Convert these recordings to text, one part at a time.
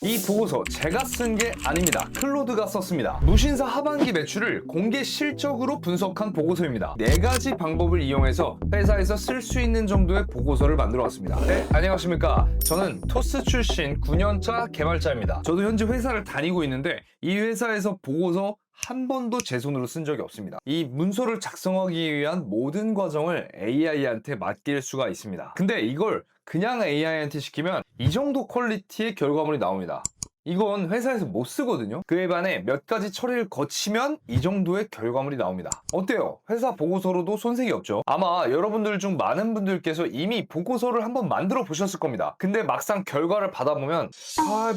이 보고서 제가 쓴 게 아닙니다. 클로드가 썼습니다. 무신사 하반기 매출을 공개 실적으로 분석한 보고서입니다. 4가지 방법을 이용해서 회사에서 쓸 수 있는 정도의 보고서를 만들어 왔습니다. 네, 안녕하십니까. 저는 토스 출신 9년차 개발자입니다. 저도 현재 회사를 다니고 있는데 이 회사에서 보고서 한 번도 제 손으로 쓴 적이 없습니다. 이 문서를 작성하기 위한 모든 과정을 AI한테 맡길 수가 있습니다. 근데 이걸 그냥 AI한테 시키면 이 정도 퀄리티의 결과물이 나옵니다. 이건 회사에서 못 쓰거든요. 그에 반해 몇 가지 처리를 거치면 이 정도의 결과물이 나옵니다. 어때요? 회사 보고서로도 손색이 없죠? 아마 여러분들 중 많은 분들께서 이미 보고서를 한번 만들어 보셨을 겁니다. 근데 막상 결과를 받아보면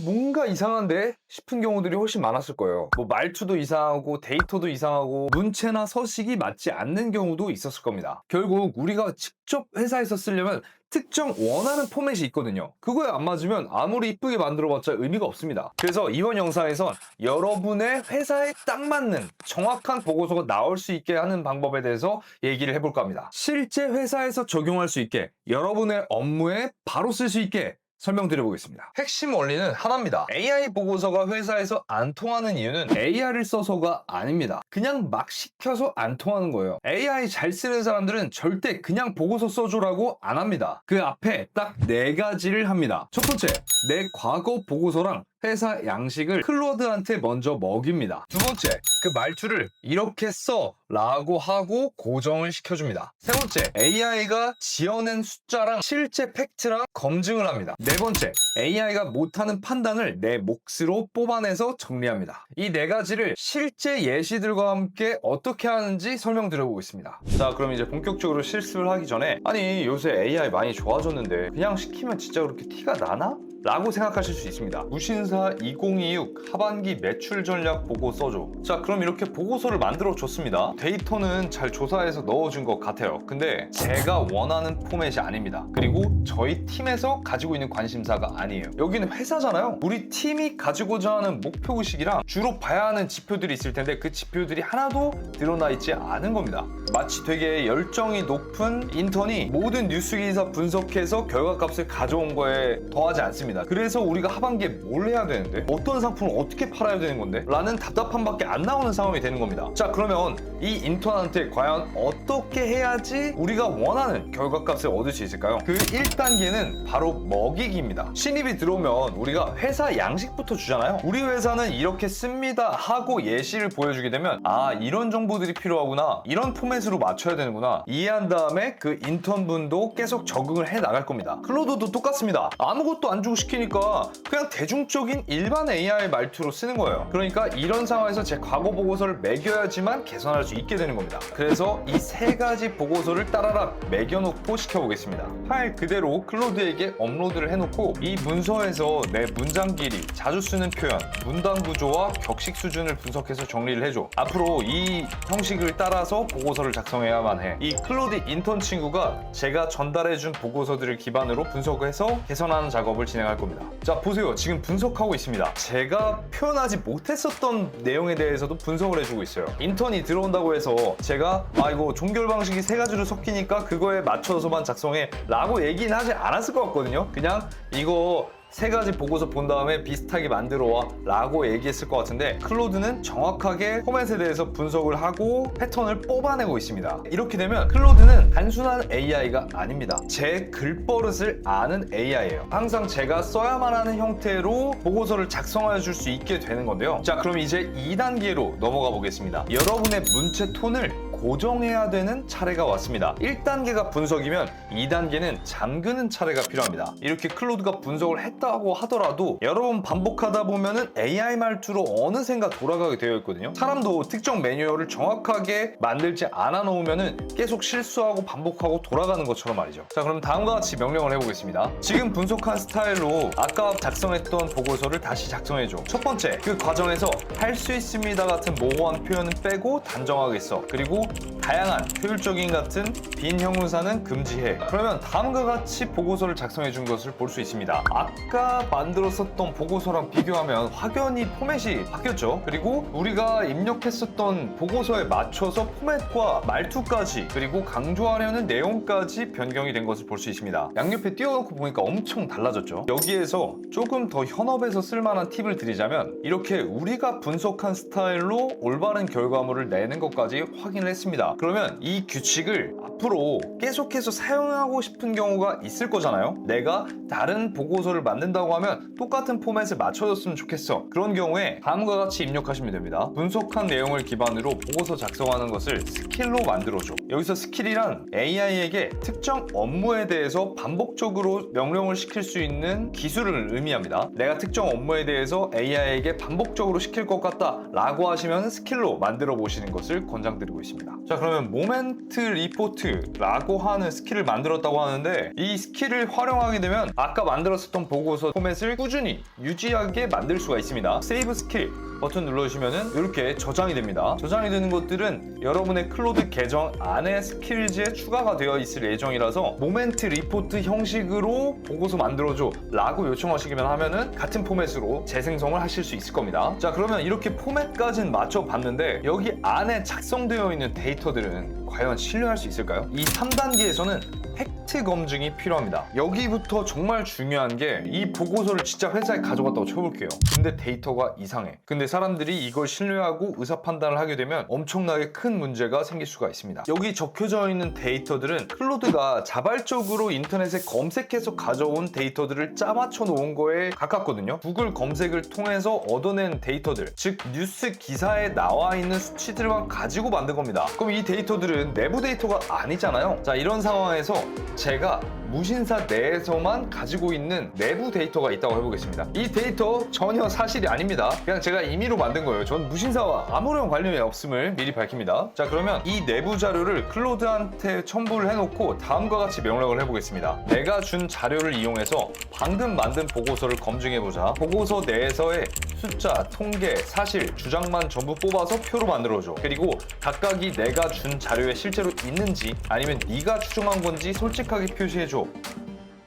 뭔가 이상한데? 싶은 경우들이 훨씬 많았을 거예요. 뭐 말투도 이상하고 데이터도 이상하고 문체나 서식이 맞지 않는 경우도 있었을 겁니다. 결국 우리가 직접 회사에서 쓰려면 특정 원하는 포맷이 있거든요. 그거에 안 맞으면 아무리 이쁘게 만들어봤자 의미가 없습니다. 그래서 이번 영상에선 여러분의 회사에 딱 맞는 정확한 보고서가 나올 수 있게 하는 방법에 대해서 얘기를 해볼까 합니다. 실제 회사에서 적용할 수 있게, 여러분의 업무에 바로 쓸 수 있게 설명드려보겠습니다. 핵심 원리는 하나입니다. AI 보고서가 회사에서 안 통하는 이유는 AI를 써서가 아닙니다. 그냥 막 시켜서 안 통하는 거예요. AI 잘 쓰는 사람들은 절대 그냥 보고서 써줘라고 안 합니다. 그 앞에 딱 4가지를 합니다. 첫 번째, 내 과거 보고서랑 회사 양식을 클로드한테 먼저 먹입니다. 두 번째, 그 말투를 이렇게 써 라고 하고 고정을 시켜줍니다. 세 번째, AI가 지어낸 숫자랑 실제 팩트랑 검증을 합니다. 네 번째, AI가 못하는 판단을 내 몫으로 뽑아내서 정리합니다. 이 4가지를 실제 예시들과 함께 어떻게 하는지 설명드려보겠습니다. 자, 그럼 이제 본격적으로 실습을 하기 전에 아니 요새 AI 많이 좋아졌는데 그냥 시키면 진짜 그렇게 티가 나나? 라고 생각하실 수 있습니다. 무신사 2026 하반기 매출 전략 보고 써줘. 자, 그럼 이렇게 보고서를 만들어 줬습니다. 데이터는 잘 조사해서 넣어준 것 같아요. 근데 제가 원하는 포맷이 아닙니다. 그리고 저희 팀에서 가지고 있는 관심사가 아니에요. 여기는 회사잖아요. 우리 팀이 가지고자 하는 목표의식이랑 주로 봐야 하는 지표들이 있을 텐데 그 지표들이 하나도 드러나 있지 않은 겁니다. 마치 되게 열정이 높은 인턴이 모든 뉴스 기사 분석해서 결과값을 가져온 거에 더하지 않습니다. 그래서 우리가 하반기에 뭘 해야 되는데? 어떤 상품을 어떻게 팔아야 되는 건데? 라는 답답함밖에 안 나오는 상황이 되는 겁니다. 자, 그러면 이 인턴한테 과연 어떻게 해야지 우리가 원하는 결과값을 얻을 수 있을까요? 그 1단계는 바로 먹이기입니다. 신입이 들어오면 우리가 회사 양식부터 주잖아요. 우리 회사는 이렇게 씁니다 하고 예시를 보여주게 되면 이런 정보들이 필요하구나, 이런 포맷으로 맞춰야 되는구나 이해한 다음에 그 인턴분도 계속 적응을 해 나갈 겁니다. 클로드도 똑같습니다. 아무것도 안 주고 시키니까 그냥 대중적인 일반 AI 말투로 쓰는 거예요. 그러니까 이런 상황에서 제 과거 보고서를 매겨야지만 개선할 수 있게 되는 겁니다. 그래서 이 3가지 보고서를 따라락 매겨놓고 시켜보겠습니다. 파일 그대로 클로드에게 업로드를 해놓고 이 문서에서 내 문장 길이, 자주 쓰는 표현, 문단 구조와 격식 수준을 분석해서 정리를 해줘. 앞으로 이 형식을 따라서 보고서를 작성해야만 해. 이 클로드 인턴 친구가 제가 전달해준 보고서들을 기반으로 분석해서 개선하는 작업을 진행할 겁니다. 자, 보세요. 지금 분석하고 있습니다. 제가 표현하지 못했었던 내용에 대해서도 분석을 해주고 있어요. 인턴이 들어온다고 해서 제가 이거 종결 방식이 3가지로 섞이니까 그거에 맞춰서만 작성해 라고 얘기는 하지 않았을 것 같거든요. 그냥 이거 3가지 보고서 본 다음에 비슷하게 만들어 와 라고 얘기했을 것 같은데 클로드는 정확하게 포맷에 대해서 분석을 하고 패턴을 뽑아내고 있습니다. 이렇게 되면 클로드는 단순한 AI가 아닙니다. 제 글버릇을 아는 AI예요. 항상 제가 써야만 하는 형태로 보고서를 작성해 줄 수 있게 되는 건데요. 자, 그럼 이제 2단계로 넘어가 보겠습니다. 여러분의 문체 톤을 고정해야 되는 차례가 왔습니다. 1단계가 분석이면 2단계는 잠그는 차례가 필요합니다. 이렇게 클로드가 분석을 했다고 하더라도 여러 번 반복하다 보면은 AI 말투로 어느샌가 돌아가게 되어 있거든요. 사람도 특정 매뉴얼을 정확하게 만들지 않아 놓으면은 계속 실수하고 반복하고 돌아가는 것처럼 말이죠. 자, 그럼 다음과 같이 명령을 해보겠습니다. 지금 분석한 스타일로 아까 작성했던 보고서를 다시 작성해줘. 첫 번째, 그 과정에서 할 수 있습니다 같은 모호한 표현은 빼고 단정하게 써. 그리고 다양한 효율적인 같은 빈 형용사는 금지해. 그러면 다음과 같이 보고서를 작성해 준 것을 볼 수 있습니다. 아까 만들었었던 보고서랑 비교하면 확연히 포맷이 바뀌었죠. 그리고 우리가 입력했었던 보고서에 맞춰서 포맷과 말투까지 그리고 강조하려는 내용까지 변경이 된 것을 볼 수 있습니다. 양옆에 띄워놓고 보니까 엄청 달라졌죠. 여기에서 조금 더 현업에서 쓸만한 팁을 드리자면 이렇게 우리가 분석한 스타일로 올바른 결과물을 내는 것까지 확인을 했습니다. 그러면 이 규칙을 앞으로 계속해서 사용하고 싶은 경우가 있을 거잖아요. 내가 다른 보고서를 만든다고 하면 똑같은 포맷을 맞춰줬으면 좋겠어. 그런 경우에 다음과 같이 입력하시면 됩니다. 분석한 내용을 기반으로 보고서 작성하는 것을 스킬로 만들어줘. 여기서 스킬이란 AI에게 특정 업무에 대해서 반복적으로 명령을 시킬 수 있는 기술을 의미합니다. 내가 특정 업무에 대해서 AI에게 반복적으로 시킬 것 같다 라고 하시면 스킬로 만들어 보시는 것을 권장드리고 있습니다. 자, 그러면 모멘트 리포트라고 하는 스킬을 만들었다고 하는데 이 스킬을 활용하게 되면 아까 만들었었던 보고서 포맷을 꾸준히 유지하게 만들 수가 있습니다. 세이브 스킬 버튼 눌러주시면 이렇게 저장이 됩니다. 저장이 되는 것들은 여러분의 클로드 계정 안에 스킬즈에 추가가 되어 있을 예정이라서 모멘트 리포트 형식으로 보고서 만들어줘 라고 요청하시기만 하면은 같은 포맷으로 재생성을 하실 수 있을 겁니다. 자, 그러면 이렇게 포맷까지는 맞춰봤는데 여기 안에 작성되어 있는 데이터들은 과연 신뢰할 수 있을까요? 이 3단계에서는 팩트 검증이 필요합니다. 여기부터 정말 중요한 게 이 보고서를 진짜 회사에 가져갔다고 쳐볼게요. 근데 데이터가 이상해. 근데 사람들이 이걸 신뢰하고 의사 판단을 하게 되면 엄청나게 큰 문제가 생길 수가 있습니다. 여기 적혀져 있는 데이터들은 클로드가 자발적으로 인터넷에 검색해서 가져온 데이터들을 짜맞춰 놓은 거에 가깝거든요. 구글 검색을 통해서 얻어낸 데이터들, 즉 뉴스 기사에 나와 있는 수치들만 가지고 만든 겁니다. 그럼 이 데이터들은 내부 데이터가 아니잖아요. 자, 이런 상황에서 제가 무신사 내에서만 가지고 있는 내부 데이터가 있다고 해보겠습니다. 이 데이터 전혀 사실이 아닙니다. 그냥 제가 임의로 만든 거예요. 전 무신사와 아무런 관련이 없음을 미리 밝힙니다. 자, 그러면 이 내부 자료를 클로드한테 첨부를 해놓고 다음과 같이 명령을 해보겠습니다. 내가 준 자료를 이용해서 방금 만든 보고서를 검증해보자. 보고서 내에서의 숫자, 통계, 사실, 주장만 전부 뽑아서 표로 만들어줘. 그리고 각각이 내가 준 자료에 실제로 있는지 아니면 네가 추정한 건지 솔직하게 표시해줘.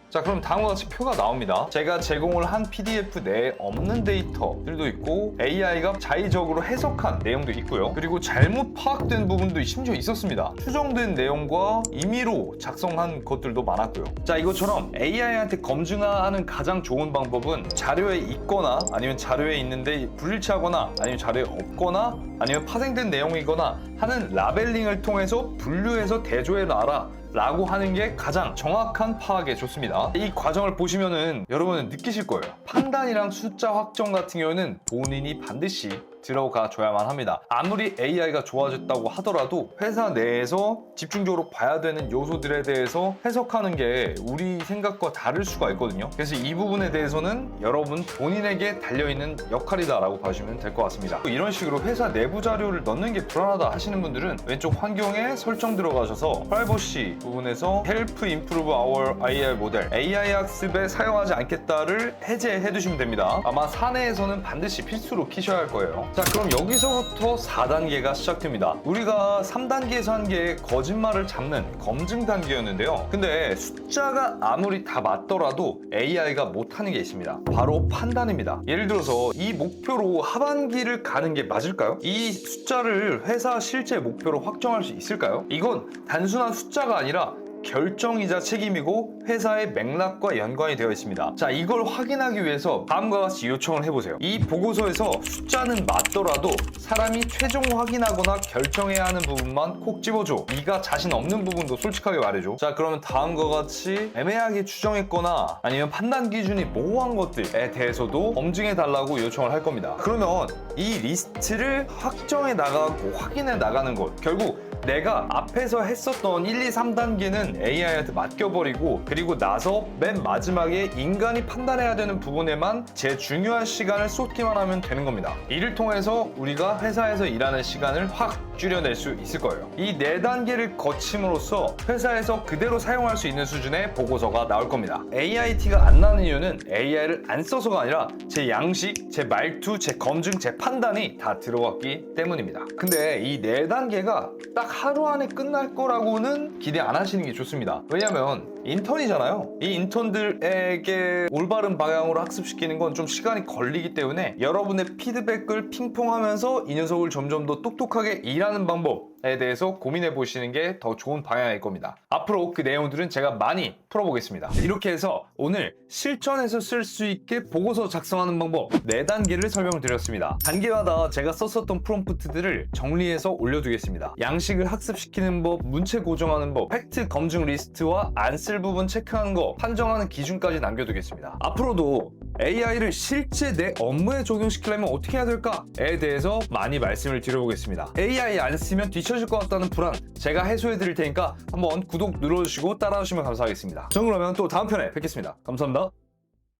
자, 그럼 다음과 같이 표가 나옵니다. 제가 제공을 한 PDF 내에 없는 데이터들도 있고 AI가 자의적으로 해석한 내용도 있고요. 그리고 잘못 파악된 부분도 심지어 있었습니다. 추정된 내용과 임의로 작성한 것들도 많았고요. 자, 이것처럼 AI한테 검증하는 가장 좋은 방법은 자료에 있거나 아니면 자료에 있는데 불일치하거나 아니면 자료에 없거나 아니면 파생된 내용이거나 하는 라벨링을 통해서 분류해서 대조해놔라 라고 하는 게 가장 정확한 파악에 좋습니다. 이 과정을 보시면은 여러분은 느끼실 거예요. 판단이랑 숫자 확정 같은 경우는 본인이 반드시 들어가 줘야만 합니다. 아무리 AI가 좋아졌다고 하더라도 회사 내에서 집중적으로 봐야 되는 요소들에 대해서 해석하는 게 우리 생각과 다를 수가 있거든요. 그래서 이 부분에 대해서는 여러분 본인에게 달려있는 역할이다라고 봐주시면 될 것 같습니다. 이런 식으로 회사 내부 자료를 넣는 게 불안하다 하시는 분들은 왼쪽 환경에 설정 들어가셔서 프라이버시 부분에서 Help Improve Our AI 모델 AI 학습에 사용하지 않겠다를 해제해 두시면 됩니다. 아마 사내에서는 반드시 필수로 키셔야 할 거예요. 자, 그럼 여기서부터 4단계가 시작됩니다. 우리가 3단계에서 한 게 거짓말을 잡는 검증 단계였는데요. 근데 숫자가 아무리 다 맞더라도 AI가 못하는 게 있습니다. 바로 판단입니다. 예를 들어서 이 목표로 하반기를 가는 게 맞을까요? 이 숫자를 회사 실제 목표로 확정할 수 있을까요? 이건 단순한 숫자가 아니라 결정이자 책임이고 회사의 맥락과 연관이 되어 있습니다. 자, 이걸 확인하기 위해서 다음과 같이 요청을 해보세요. 이 보고서에서 숫자는 맞더라도 사람이 최종 확인하거나 결정해야 하는 부분만 콕 집어줘. 네가 자신 없는 부분도 솔직하게 말해줘. 자, 그러면 다음과 같이 애매하게 추정했거나 아니면 판단 기준이 모호한 것들에 대해서도 검증해 달라고 요청을 할 겁니다. 그러면 이 리스트를 확정해 나가고 확인해 나가는 것, 결국 내가 앞에서 했었던 1, 2, 3단계는 AI한테 맡겨버리고 그리고 나서 맨 마지막에 인간이 판단해야 되는 부분에만 제 중요한 시간을 쏟기만 하면 되는 겁니다. 이를 통해서 우리가 회사에서 일하는 시간을 확 줄여낼 수 있을 거예요. 이 4단계를 거침으로써 회사에서 그대로 사용할 수 있는 수준의 보고서가 나올 겁니다. AIT가 안 나는 이유는 AI를 안 써서가 아니라 제 양식, 제 말투, 제 검증, 제 판단이 다 들어갔기 때문입니다. 근데 이 4단계가 딱 하루 안에 끝날 거라고는 기대 안 하시는 게 좋습니다. 왜냐면 인턴이잖아요. 이 인턴들에게 올바른 방향으로 학습시키는 건 좀 시간이 걸리기 때문에 여러분의 피드백을 핑퐁하면서 이 녀석을 점점 더 똑똑하게 일하는 방법에 대해서 고민해 보시는 게 더 좋은 방향일 겁니다. 앞으로 그 내용들은 제가 많이 풀어보겠습니다. 이렇게 해서 오늘 실전에서 쓸 수 있게 보고서 작성하는 방법 4단계를 설명을 드렸습니다. 단계마다 제가 썼었던 프롬프트들을 정리해서 올려두겠습니다. 양식을 학습시키는 법, 문체 고정하는 법, 팩트 검증 리스트와 안 쓸 부분 체크하는 거, 판정하는 기준까지 남겨두겠습니다. 앞으로도 AI를 실제 내 업무에 적용시키려면 어떻게 해야 될까에 대해서 많이 말씀을 드려보겠습니다. AI 안 쓰면 뒤처질 것 같다는 불안 제가 해소해 드릴 테니까 한번 구독 눌러주시고 따라오시면 감사하겠습니다. 전 그러면 또 다음 편에 뵙겠습니다. 감사합니다.